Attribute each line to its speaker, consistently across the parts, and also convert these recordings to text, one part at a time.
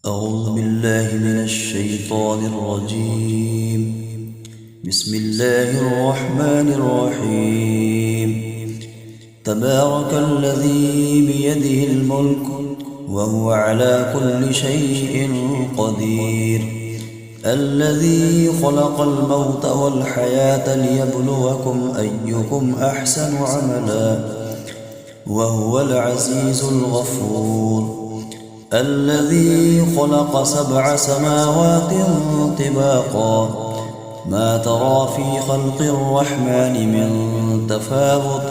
Speaker 1: أعوذ بالله من الشيطان الرجيم. بسم الله الرحمن الرحيم. تبارك الذي بيده الملك وهو على كل شيء قدير، الذي خلق الموت والحياة ليبلوكم أيكم أحسن عملا وهو العزيز الغفور، الذي خلق 7 سماوات طباقا ما ترى في خلق الرحمن من تفاوت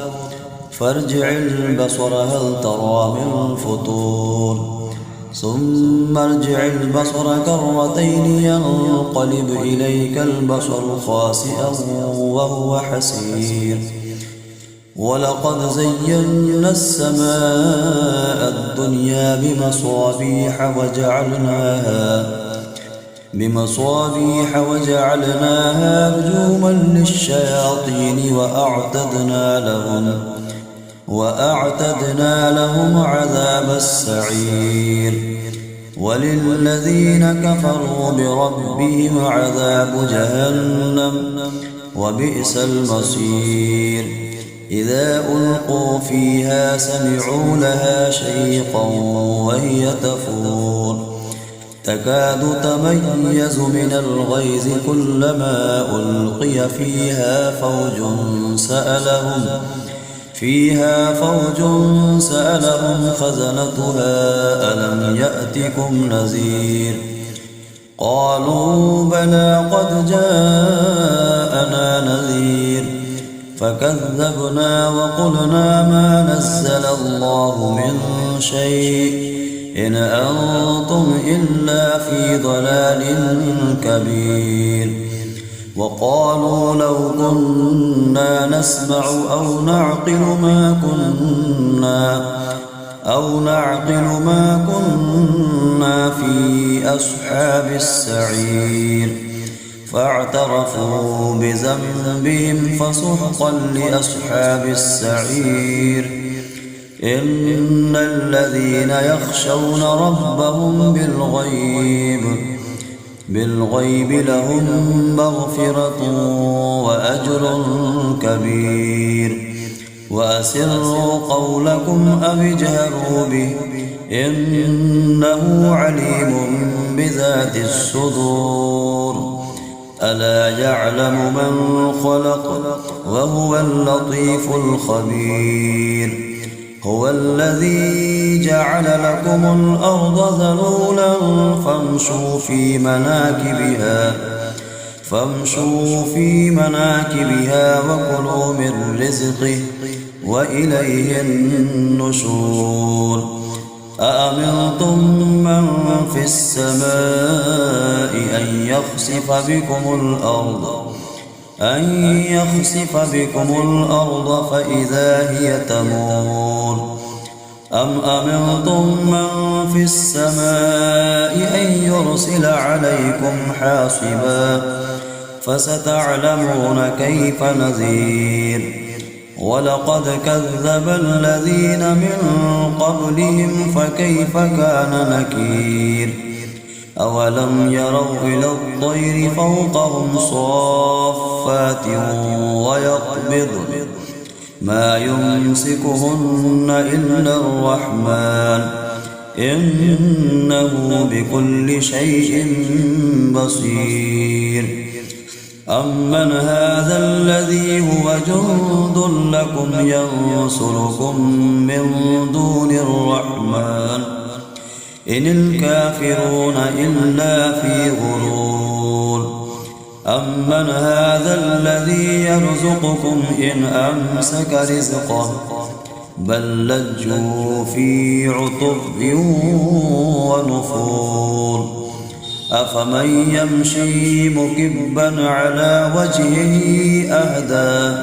Speaker 1: فارجع البصر هل ترى من فطور، ثم ارجع البصر كرتين ينقلب إليك البصر خاسئا وهو حسير، ولقد زينا السماء الدنيا بمصابيح وجعلناها رجوما للشياطين وأعتدنا لهم عذاب السعير، وللذين كفروا بربهم عذاب جهنم وبئس المصير. إذا ألقوا فيها سمعوا لها شيقا وهي تفور تكاد تميز من الغيظ كلما ألقي فيها فوج سألهم خزنتها ألم يأتكم نذير، قالوا بلى قد جاءنا نذير فكذبنا وقلنا ما نزل الله من شيء إن أنتم إلا في ضلال كبير، وقالوا لو كنا نسمع أو نعقل ما كنا في أصحاب السعير، فاعترفوا بذنبهم فسحقا لأصحاب السعير. إن الذين يخشون ربهم بالغيب لهم مغفرة وأجر كبير، وأسروا قولكم أو اجهروا به إنه عليم بذات الصدور، ألا يعلم من خلق وهو اللطيف الخبير. هو الذي جعل لكم الأرض ذلولا فامشوا في مناكبها وكلوا من رزقه وإليه النشور. أأمنتم من في السماء أن يخسف بكم الأرض فإذا هي تمور، أم أمنتم من في السماء أن يرسل عليكم حاصبا فستعلمون كيف نذير. ولقد كذب الذين من قبلهم فكيف كان نكير. أولم يروا إلى الطير فوقهم صافات ويقبض ما يمسكهن إلا الرحمن إنه بكل شيء بصير. أمن هذا الذي هو جند لكم ينصركم من دون الرحمن إن الكافرون إلا في غرور. أمن هذا الذي يرزقكم إن أمسك رزقه بل لجوا في عتب ونفور. أفمن يمشي مكبا على وجهه أهدى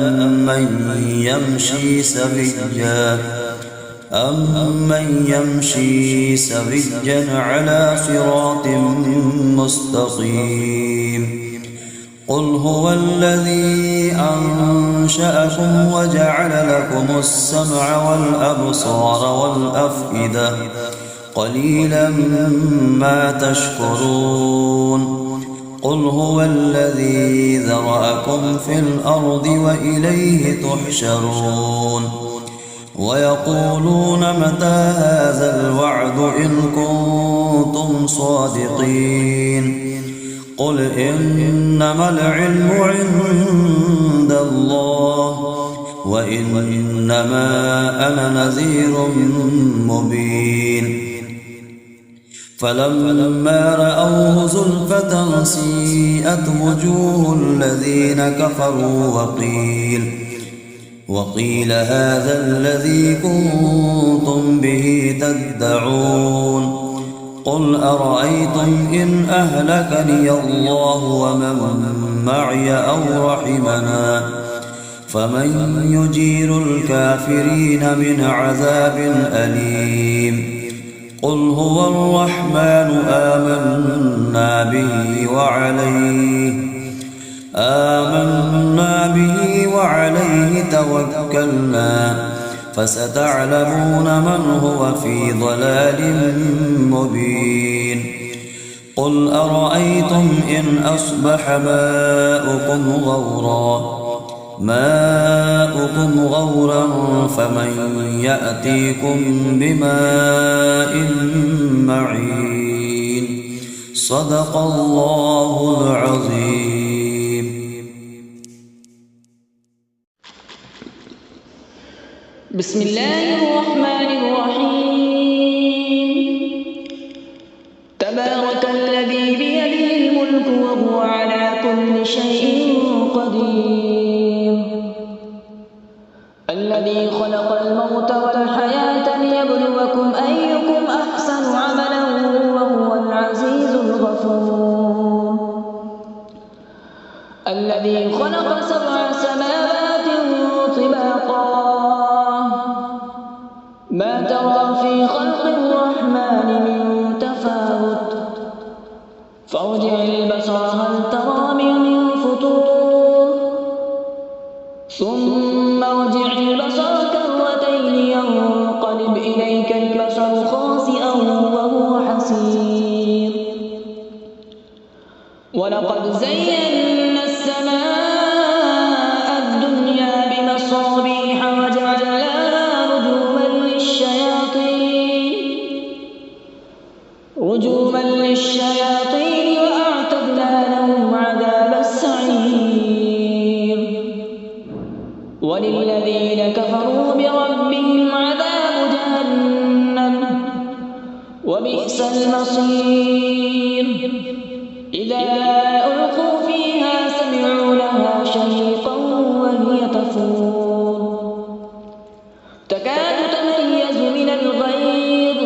Speaker 1: أمن يمشي سويا على صراط مستقيم. قل هو الذي أنشأكم وجعل لكم السمع والأبصار والأفئدة قليلا ما تشكرون قل هو الذي ذرأكم في الأرض وإليه تحشرون ويقولون متى هذا الوعد إن كنتم صادقين قل إنما العلم عند الله وإنما أنا نذير مبين فلما رأوه زلفة سيئت وجوه الذين كفروا وقيل هذا الذي كنتم به تدعون قل أرأيتم إن أهلكني الله ومن معي أو رحمنا فمن يجير الكافرين من عذاب أليم قل هو الرحمن آمنا به وعليه توكلنا فستعلمون من هو في ضلال مبين قل أرأيتم إن أصبح ماؤكم غورا فمن يأتيكم بماء معين صدق الله العظيم.
Speaker 2: بسم الله الرحمن الرحيم. تبارك الذي بيده الملك وهو على كل شيء قدير الذي خلق الموت والحياة ليبلوكم أيكم أحسن عملا وهو العزيز الغفور الذي خلق 7 سماوات طباقا ما ترى في خلق الرحمن من تفاوت فارجع البصر هل ترى من فطور ثم ارجع البصر كرتين ينقلب إليك البصر خاسئا وهو حسير ولقد زينا السماء الدنيا بمصابيح وجعلناها رجوما للشياطين وأعتدنا لهم عذاب السعير وللذين كفروا بربهم عذاب جهنم وبئس المصير إذا ألقوا فيها سمعوا لها شهيقا وهي تفور تكاد تميز من الغيظ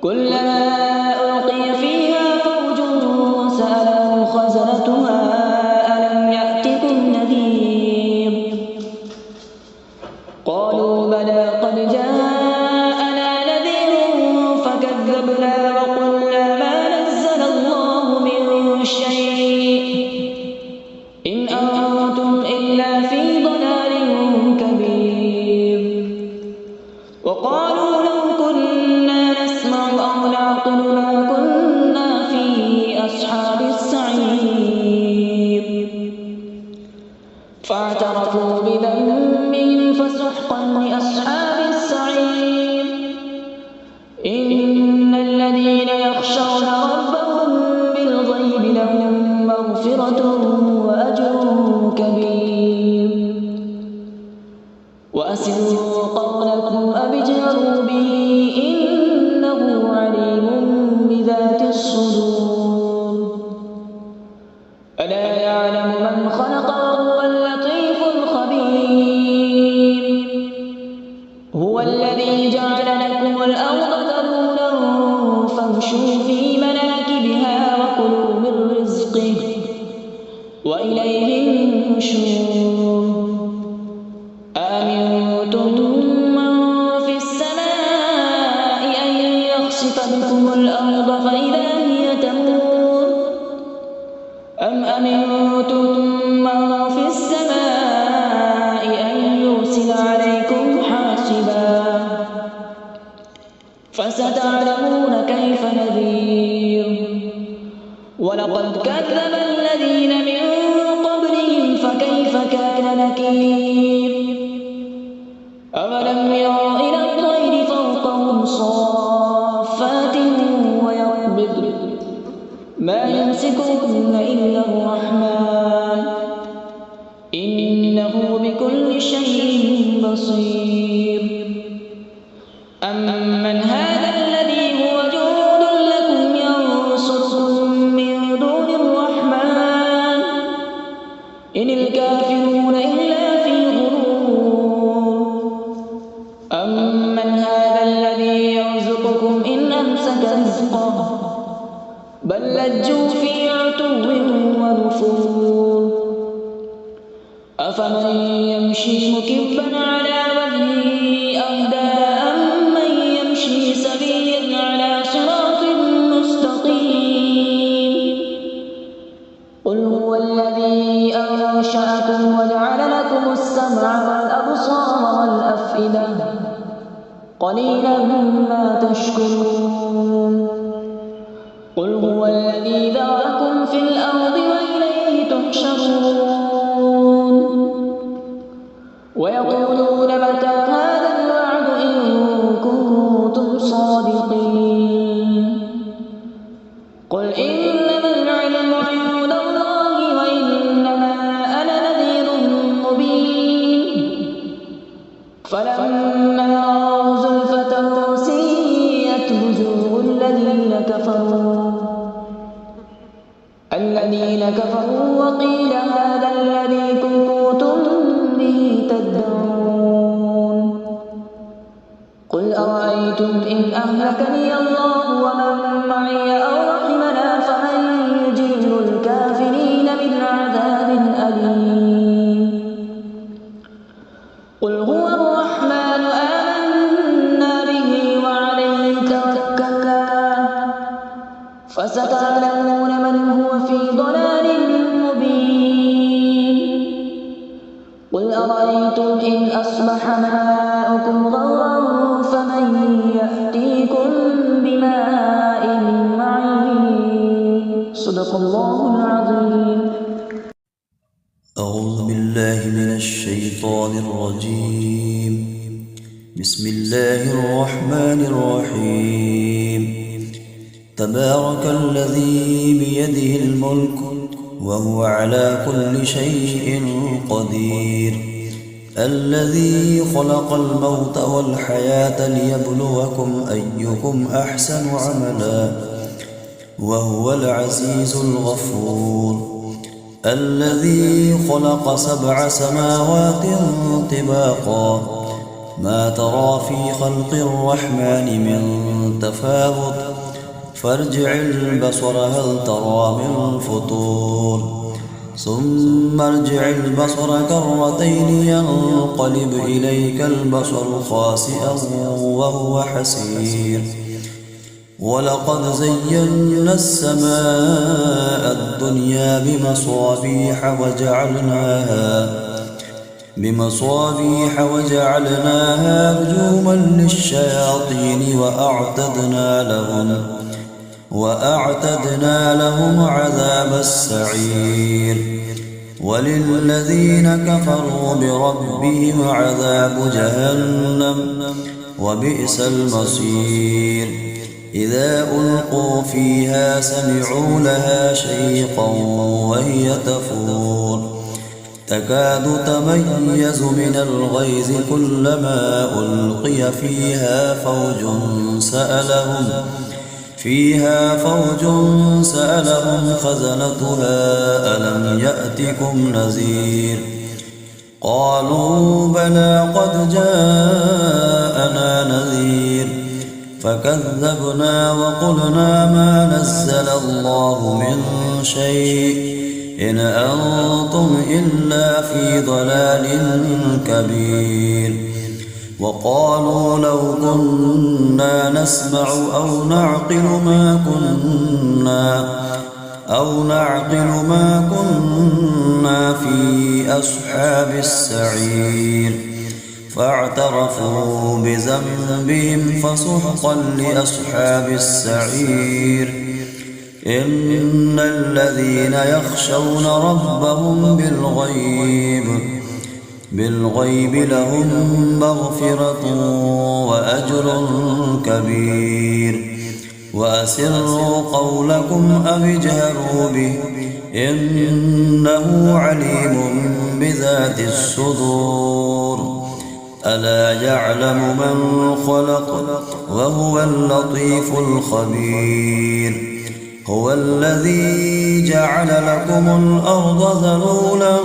Speaker 2: كلما ألقي فيها فوج سألهم خزنتها ألم يأتكم نذير قالوا بلى قد جاءنا نذير فكذبنا وقلنا ما نزل الله من شيء إن أنتم إلا في ضلال كبير وقالوا لو كنا نسمع أو نعقل ما كنا في أصحاب السعير فاعترفوا بذنبهم فسحقا لأصحاب السعير إن الذين يخشون ربهم بالغيب لهم مغفرة وأجر كبير وأسروا قولكم أبجهروا به إنه عليم بذات الصدور ألا يعلم من خلق وهو اللطيف الخبير هو الذي جعل لكم الأرض ذلولا فامشوا في مناكبها وكلوا من رزقه وإليه النشور أأمنتم من في السماء أن يخسف بكم الأرض فإذا هي تمور أم أأمنتم من في السماء أن يرسل عليكم حاصبا فستعلمون كيف نذير ولقد كذب الذين من قبلهم فكيف كان نكير أولم يروا إلى الطير فوقهم صافات ويقبضن ما يمسكهن إلا الرحمن إنه بكل شيء بصير أمن هذا الذي هو جند لكم ينصركم من دون الرحمن إن الكافرون إلا في غرور أمن هذا الذي يرزقكم إن أمسك رزقه بل لجوا في عتو ونفور أفمن يمشي مكبا على وجهه أهدى أمن يمشي سويا على صراط مستقيم قل هو الذي أنشأكم وجعل لكم السمع والأبصار والأفئدة قليلا ما تشكرون قل هو الذي ذرأكم في الأرض وإليه تحشرون ويقولون متى هذا الوعد إن كنتم صادقين قل إنما العلم عند الله وإنما أنا نذير مبين فلما رأوا زلفة سيئت وجوه الذين كفروا وقيل هذا الذي كنتم به تدعون قل أرأيتم إن أهلكني الله ومن معي أو رحمنا فمن يجير الكافرين من عذاب أليم قل هو الرحمن آمنا به وعليه توكلنا فستعلمون من هو في ضلال مبين قل أرأيتم إن أصبح ماؤكم غورا فمن يأتيكم بماء معين صدق الله العظيم.
Speaker 1: أعوذ بالله من الشيطان الرجيم. بسم الله الرحمن الرحيم. تبارك الذي بيده الملك وهو على كل شيء قدير الذي خلق الموت والحياة ليبلوكم أيكم أحسن عملا وهو العزيز الغفور الذي خلق 7 سماوات طباقا ما ترى في خلق الرحمن من تفاوت فارجع البصر هل ترى من فطور ثم ارجع البصر كرتين ينقلب إليك البصر خاسئا وهو حسير ولقد زينا السماء الدنيا بمصابيح وجعلناها رجوما للشياطين وأعتدنا لهم عذاب السعير وللذين كفروا بربهم عذاب جهنم وبئس المصير إذا ألقوا فيها سمعوا لها شيقا وهي تفور تكاد تميز من الغيظ كلما ألقي فيها فوج سألهم خزنتها ألم يأتكم نذير قالوا بلى قد جاءنا نذير فكذبنا وقلنا ما نزل الله من شيء إن أنتم إلا في ضلال كبير وقالوا لو كنا نسمع أو نعقل ما كنا أو نعقل ما كنا في أصحاب السعير فاعترفوا بذنبهم فسحقا لأصحاب السعير إن الذين يخشون ربهم بالغيب لهم مغفرة وأجر كبير وأسروا قولكم أو اجهروا به إنه عليم بذات الصدور ألا يعلم من خلق وهو اللطيف الخبير هو الذي جعل لكم الأرض ذلولا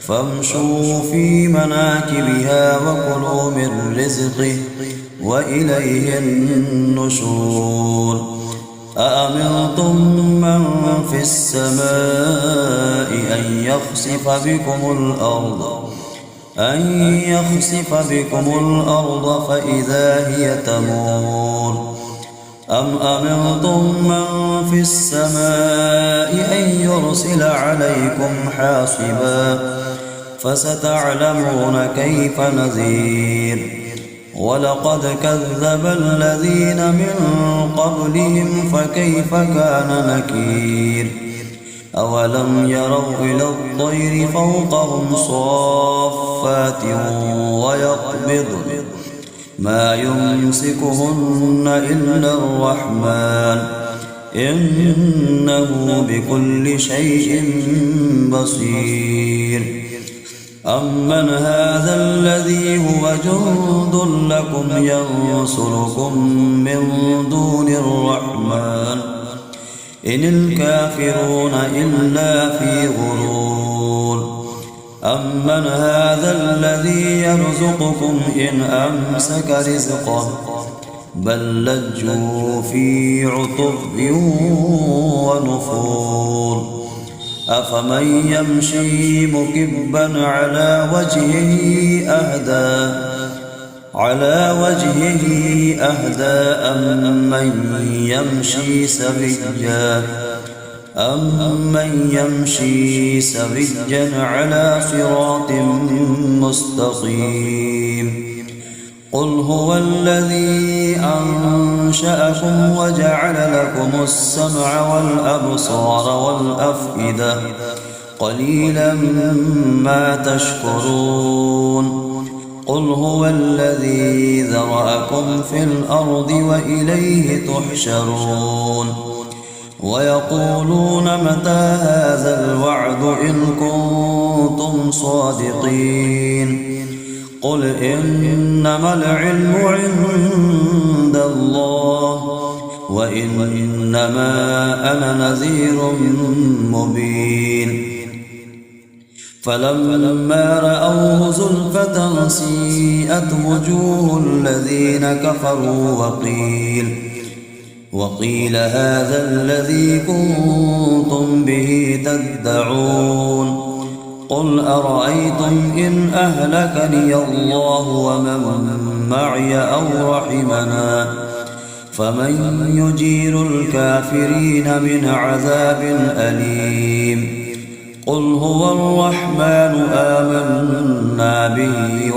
Speaker 1: فامشوا في مناكبها وكلوا من رزقه وإليه النشور أأمنتم من في السماء أن يخسف بكم الأرض فإذا هي تمور أم أمنتم من في السماء أن يرسل عليكم حاصبا فستعلمون كيف نذير ولقد كذب الذين من قبلهم فكيف كان نكير أولم يروا إلى الطير فوقهم صافات ويقبضن ما يمسكهن إلا الرحمن إنه بكل شيء بصير أمن هذا الذي هو جند لكم ينصركم من دون الرحمن إن الكافرون إلا في غرور أمن هذا الذي يرزقكم إن أمسك رزقه بل لجوا في عتب ونفور أفمن يمشي مكبا على وجهه أهدى أمن يمشي سويا على صراط مستقيم قل هو الذي أنشأكم وجعل لكم السمع والأبصار والأفئدة قليلا ما تشكرون قل هو الذي ذرأكم في الأرض وإليه تحشرون ويقولون متى هذا الوعد إن كنتم صادقين قل إنما العلم عند الله وإنما أنا نذير مبين فلما رأوه زلفة سيئت وجوه الذين كفروا وقيل هذا الذي كنتم به تدعون قل أرأيتم إن أهلكني الله ومن معي أو رحمنا فمن يجير الكافرين من عذاب أليم قل هو الرحمن آمنا به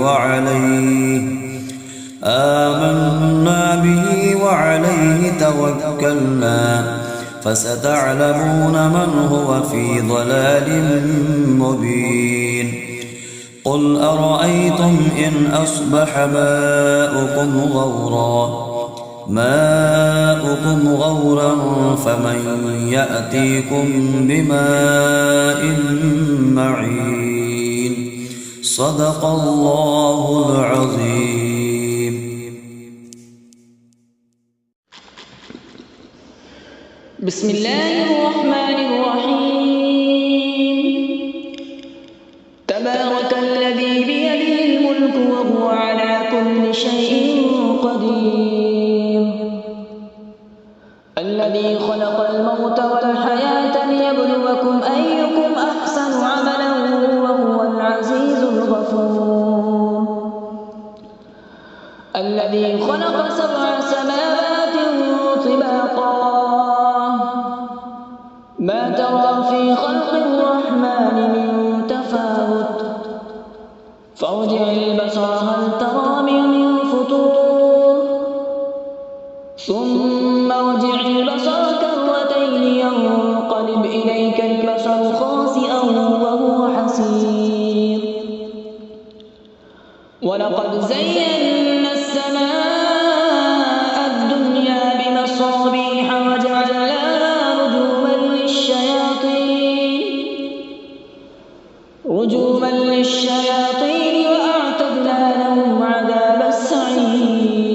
Speaker 1: وعليه توكلنا فستعلمون من هو في ضلال مبين قل أرأيتم إن أصبح ماؤكم غورا فمن يأتيكم بماء معين صدق الله العظيم.
Speaker 2: بسم الله الرحمن الرحيم تبارك الذي بيده الملك وهو على كل شيء قدير الذي خلق الموت والحياة ليبلوكم أيكم أحسن عملا وهو العزيز الغفور الذي خلق 7 سماوات طباقا تلقاه ما ترى في خلق الرحمن من تفاوت فارجع البصر هل ترى من فطور ثم ارجع البصر كرتين ينقلب إليك البصر خاسئا وهو حسير ولقد زينا السماء الدنيا بمصابيح وجعلناها رجوما للشياطين وأعتدنا لهم عذاب السعير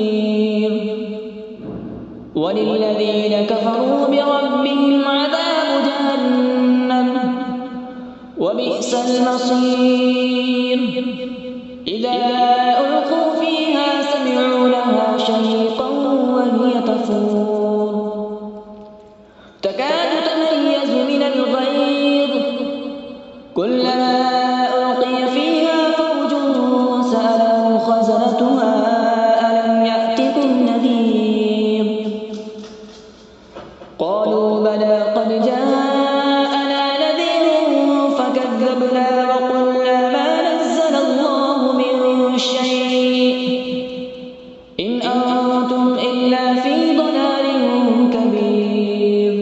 Speaker 2: وللذين كفروا بربهم عذاب جهنم وبئس المصير إذا ألقوا فيها سمعوا لها شهيقا وهي تفور تكاد تميز من الغيظ كلما ألقي فيها فوج سألهم خزنتها ألم يأتكم نذير قالوا بلى قد جاءنا نذير فكذبنا وقلنا ما نزل الله من شيء إن أنتم إلا في ضلال كبير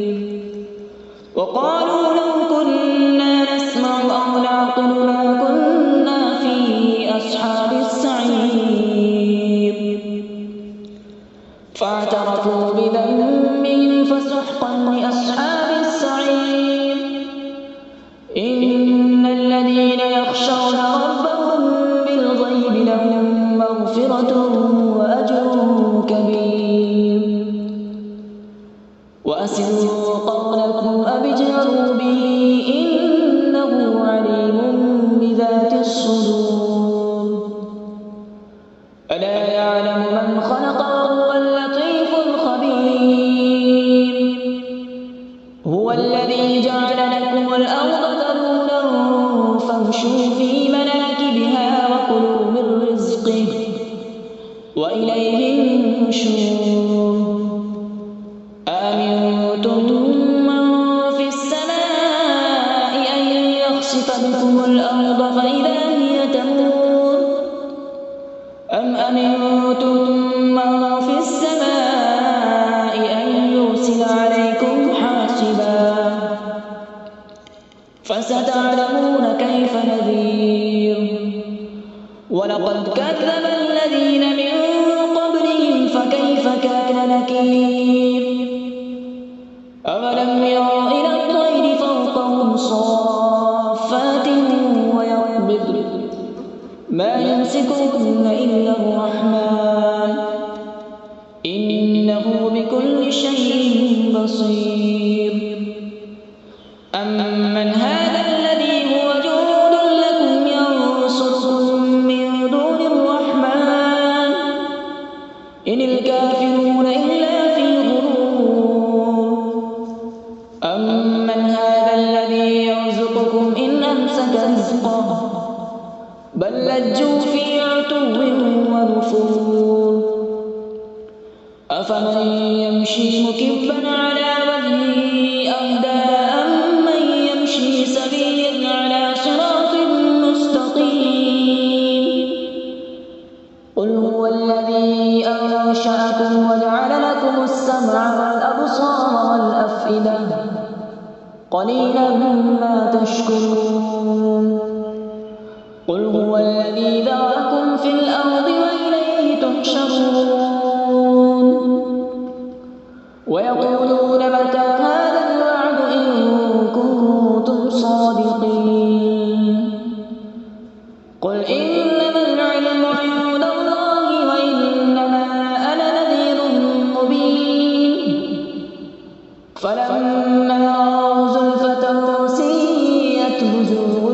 Speaker 2: وقالوا لو كنا نسمع أو نعقل ما كنا في أصحاب السعير فاعترفوا بذنبهم فسحقا لأصحاب السعير إن الذين يخشون ربهم بالغيب لهم مغفرة وأجر كبير وأسروا قولكم أبجهروا به إنه عليم بذات الصدور ألا يعلم من خلق وهو اللطيف الخبير هو الذي جعل لكم الأرض ذلولا فامشوا في مناكبها وكلوا من رزقه وإليه النشور أأمنتم من في السماء أن يخسف بكم الأرض فإذا هي تمور أم أمنتم من في السماء أن يرسل عليكم حاصبا فستعلمون كيف نذير ولقد كذب الذين من قبلهم فكيف كان نكير أولم يروا إلى الطير فوقهم صافات ويقبض ما يمسكهن إلا الرحمن إنه بكل شيء بصير أمن هذا الذي هو جند لكم ينصركم من دون الرحمن إن الكافرون إلا في غرور أمن هذا الذي يرزقكم إن أمسك رزقه بل لجوا في عتو ونفور أفمن يمشي مكبا على وجهه أهدى أمن يمشي سويا على صراط مستقيم قل هو الذي أنشأكم وجعل لكم السمع والأبصار والأفئدة قليلا ما تشكرون قل هو الذي ذرأكم في الأرض وإليه تحشرون ويقولون متى هذا الوعد إن كنتم صادقين قل إنما العلم عند الله وإنما أنا نذير مبين فلما رأوا زلفة سيئت وجوه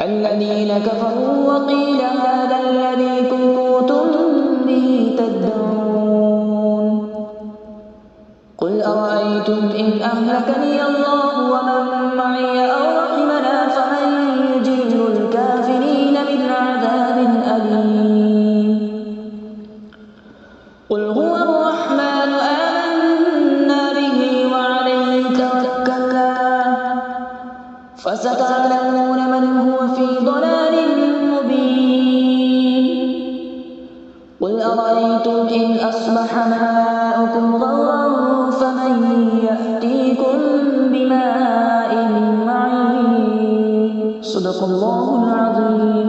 Speaker 2: الذين كفروا وقيل هذا الذي كنتم به تدعون قل أرأيتم إن أهلكني الله ومن معي أو رحمنا فمن يجير الكافرين من عذاب أليم أرأيتم إن أصبح ماؤكم غورا فمن يأتيكم بماء معين. صدق الله العظيم.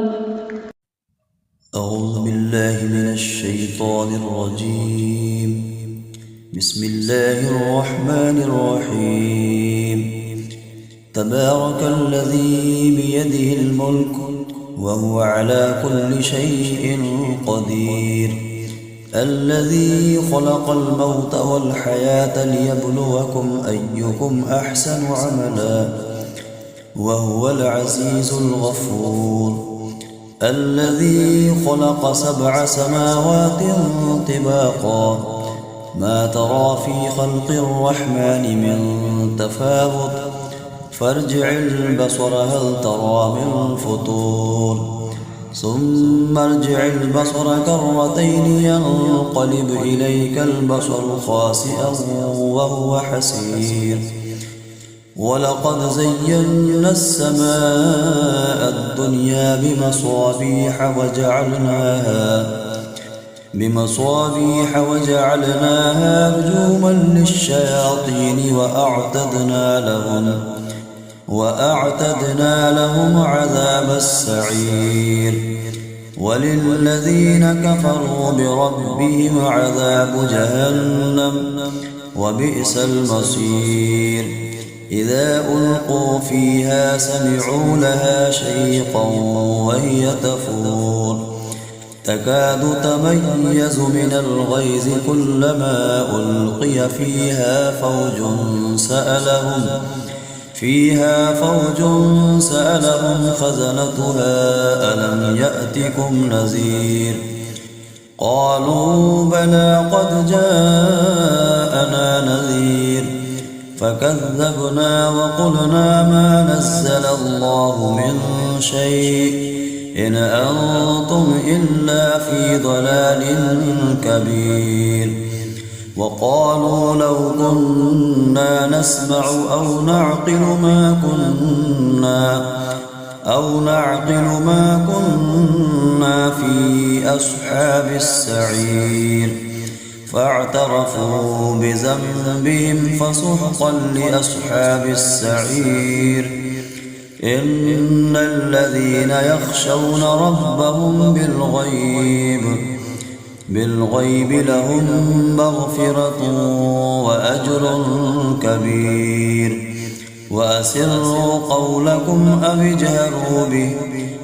Speaker 1: أعوذ بالله من الشيطان الرجيم. بسم الله الرحمن الرحيم. تبارك الذي بيده الملك وهو على كل شيء قدير. الذي خلق الموت والحياة ليبلوكم أيكم أحسن عملا وهو العزيز الغفور. الذي خلق 7 سماوات طباقا ما ترى في خلق الرحمن من تفاوت فارجع البصر هل ترى من فطور ثم ارجع البصر كرتين ينقلب إليك البصر خاسئا وهو حسير. ولقد زينا السماء الدنيا بمصابيح وجعلناها رجوما للشياطين وأعتدنا لهم عذاب السعير. وللذين كفروا بربهم عذاب جهنم وبئس المصير. إذا ألقوا فيها سمعوا لها شيقا وهي تفور تكاد تميز من الغيظ كلما ألقي فيها فوج سألهم خزنتها ألم يأتكم نذير. قالوا بلى قد جاءنا نذير فكذبنا وقلنا ما نزل الله من شيء إن أنتم إلا في ضلال كبير. وقالوا لو كنا نسمع أو نعقل ما كنا في أصحاب السعير. فاعترفوا بذنبهم فسحقا لأصحاب السعير. إن الذين يخشون ربهم بالغيب لهم مغفرة وأجر كبير. وأسروا قولكم أو اجهروا به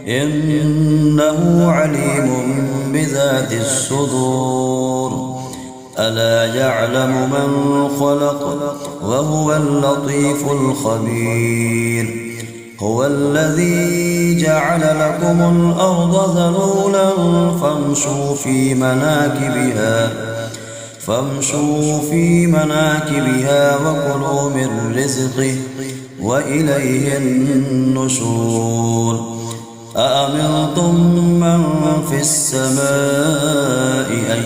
Speaker 1: إنه عليم بذات الصدور. ألا يعلم من خلق وهو اللطيف الخبير. هو الذي جعل لكم الأرض ذلولا فامشوا في مناكبها وكلوا من رزقه وإليه النشور. أأمنتم من في السماء أن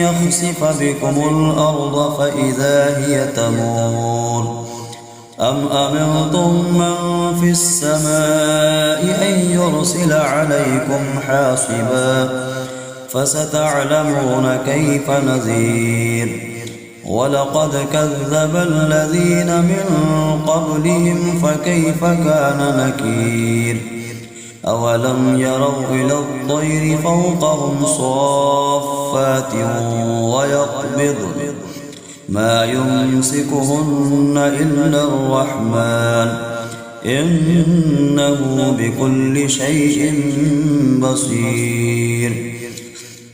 Speaker 1: يخسف بكم الأرض فإذا هي تمور. أم أمنتم من في السماء أن يرسل عليكم حاصبا فستعلمون كيف نذير. ولقد كذب الذين من قبلهم فكيف كان نكير. أولم يروا إلى الطير فوقهم صافات ويقبضن ما يمسكهن إلا الرحمن إنه بكل شيء بصير.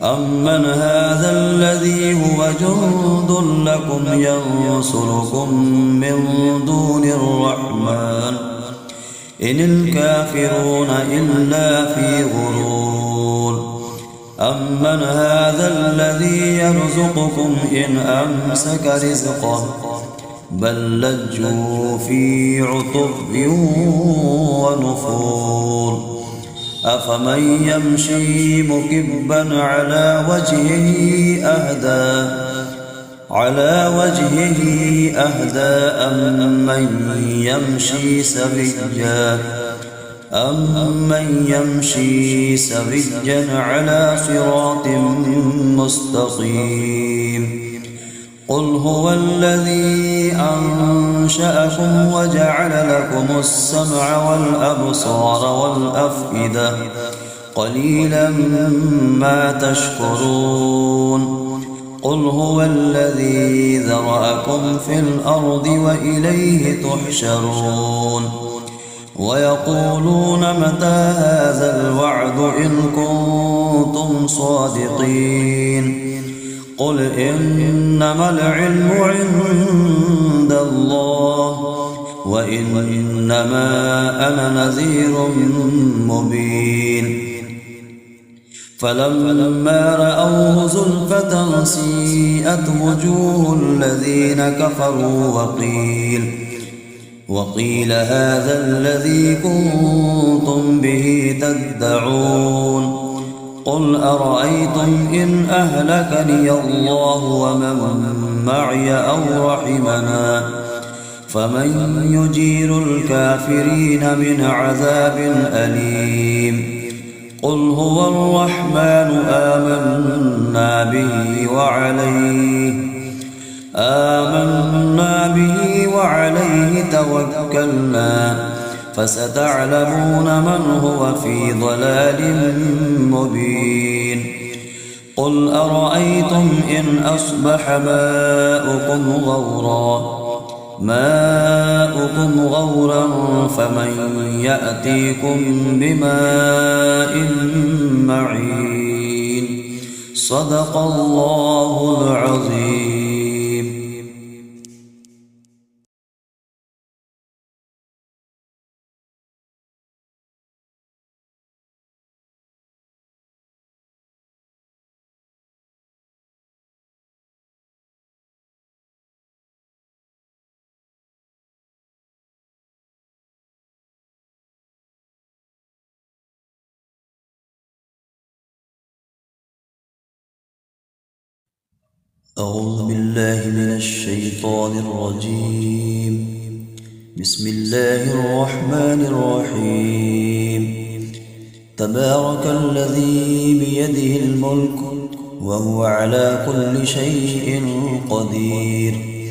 Speaker 1: أمن هذا الذي هو جند لكم ينصركم من دون الرحمن إن الكافرون إلا في غرور. أمن هذا الذي يرزقكم إن أمسك رزقه بل لجوا في عتب ونفور. أفمن يمشي مكبا على وجهه أهدى أم من يمشي سويا أمن يمشي سويا على صراط مستقيم قل هو الذي أنشأكم وجعل لكم السمع والأبصار والأفئدة قليلا ما تشكرون قل هو الذي ذرأكم في الأرض وإليه تحشرون ويقولون متى هذا الوعد إن كنتم صادقين قل إنما العلم عند الله وإنما أنا نذير مبين فلما رأوه زلفة سيئت وجوه الذين كفروا وقيل هذا الذي كنتم به تدعون قل أرأيتم إن أهلكني الله ومن معي أو رحمنا فمن يجير الكافرين من عذاب أليم قل هو الرحمن آمنا به وعليه توكلنا فستعلمون من هو في ضلال مبين قل أرأيتم إن أصبح ماؤكم غورا فمن يأتيكم بماء معين صدق الله العظيم. أعوذ بالله من الشيطان الرجيم. بسم الله الرحمن الرحيم. تبارك الذي بيده الملك وهو على كل شيء قدير.